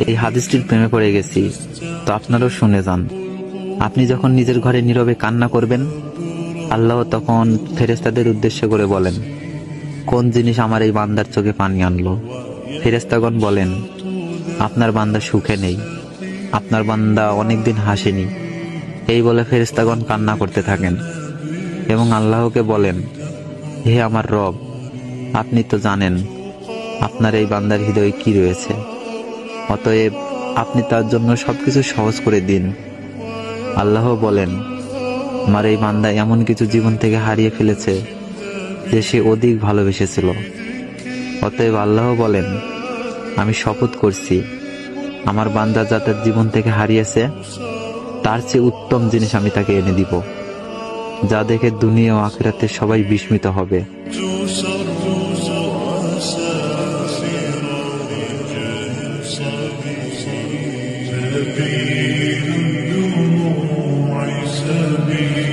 এই হাদিসটির প্রেমে পড়ে গেছি, তো আপনারাও শুনে যান। আপনি যখন নিজের ঘরে নীরবে কান্না করবেন, আল্লাহ তখন ফেরেশতাদের উদ্দেশ্য করে বলেন, কোন জিনিস আমার এই বান্দার চোখে পানি আনলো? ফেরেশতাগণ বলেন, আপনার বান্দা সুখে নেই, আপনার বান্দা অনেকদিন হাসেনি। এই বলে ফেরেশতাগণ কান্না করতে থাকেন এবং আল্লাহকে বলেন, হে আমার রব, আপনি তো জানেন আপনার এই বান্দার হৃদয়ে কি রয়েছে, অতএব আপনি তার জন্য সবকিছু সহজ করে দিন। আল্লাহ বলেন, আমার এই বান্দা এমন কিছু জীবন থেকে হারিয়ে ফেলেছে যে সে অধিক ভালোবেসেছিল। অতএব আল্লাহ বলেন, আমি শপথ করছি, আমার বান্দা যা তার জীবন থেকে হারিয়েছে তার চেয়ে উত্তম জিনিস আমি তাকে এনে দিব, যা দেখে দুনিয়া ও আখিরাতে সবাই বিস্মিত হবে। سبيل الدموع سبيل